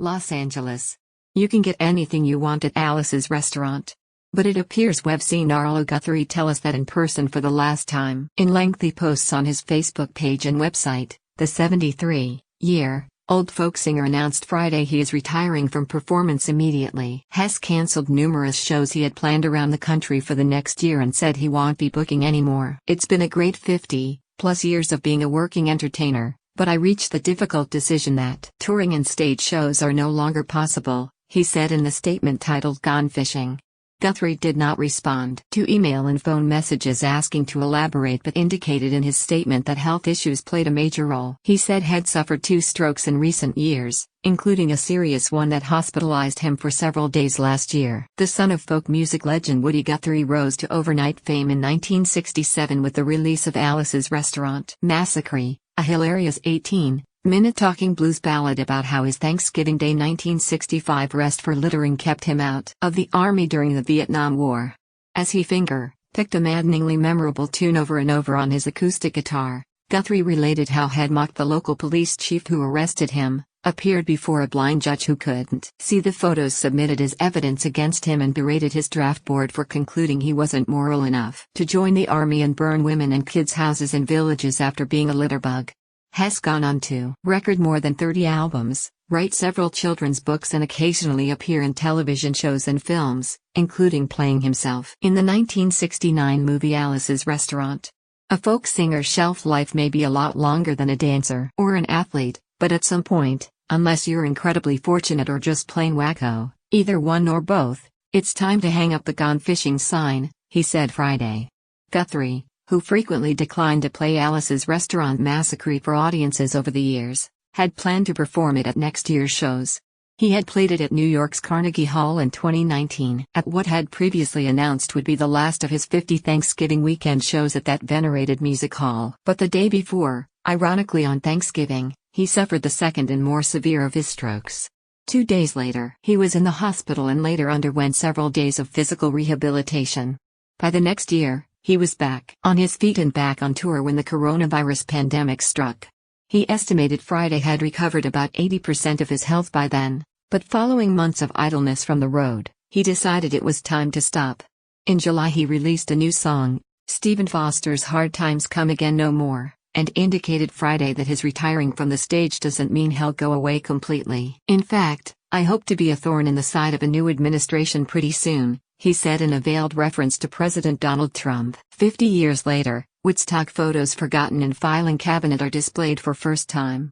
Los Angeles. You can get anything you want at Alice's restaurant. But it appears we've seen Arlo Guthrie tell us that in person for the last time. In lengthy posts on his Facebook page and website, the 73-year-old folk singer announced Friday he is retiring from performance immediately. Hess cancelled numerous shows he had planned around the country for the next year and said he won't be booking anymore. It's been a great 50+ years of being a working entertainer, but I reached the difficult decision that touring and stage shows are no longer possible, he said in the statement titled Gone Fishing. Guthrie did not respond to email and phone messages asking to elaborate but indicated in his statement that health issues played a major role. He said he'd suffered 2 strokes in recent years, including a serious one that hospitalized him for several days last year. The son of folk music legend Woody Guthrie rose to overnight fame in 1967 with the release of Alice's Restaurant Massacre, a hilarious 18-minute talking blues ballad about how his Thanksgiving Day 1965 rest for littering kept him out of the Army during the Vietnam War. As he picked a maddeningly memorable tune over and over on his acoustic guitar, Guthrie related how he'd mocked the local police chief who arrested him, appeared before a blind judge who couldn't see the photos submitted as evidence against him, and berated his draft board for concluding he wasn't moral enough to join the army and burn women and kids' houses and villages after being a litterbug. Has gone on to record more than 30 albums, write several children's books and occasionally appear in television shows and films, including playing himself in the 1969 movie Alice's Restaurant. A folk singer's shelf life may be a lot longer than a dancer or an athlete, but at some point, unless you're incredibly fortunate or just plain wacko, either one or both, it's time to hang up the Gone Fishing sign, he said Friday. Guthrie, who frequently declined to play Alice's Restaurant Massacre for audiences over the years, had planned to perform it at next year's shows. He had played it at New York's Carnegie Hall in 2019 at what had previously announced would be the last of his 50 Thanksgiving weekend shows at that venerated music hall. But the day before, ironically on Thanksgiving, he suffered the second and more severe of his strokes. 2 days later, he was in the hospital and later underwent several days of physical rehabilitation. By the next year, he was back on his feet and back on tour when the coronavirus pandemic struck. He estimated Friday had recovered about 80% of his health by then, but following months of idleness from the road, he decided it was time to stop. In July he released a new song, Stephen Foster's Hard Times Come Again No More, and indicated Friday that his retiring from the stage doesn't mean he'll go away completely. In fact, I hope to be a thorn in the side of a new administration pretty soon, he said in a veiled reference to President Donald Trump. 50 years later, Woodstock photos forgotten in filing cabinet are displayed for first time.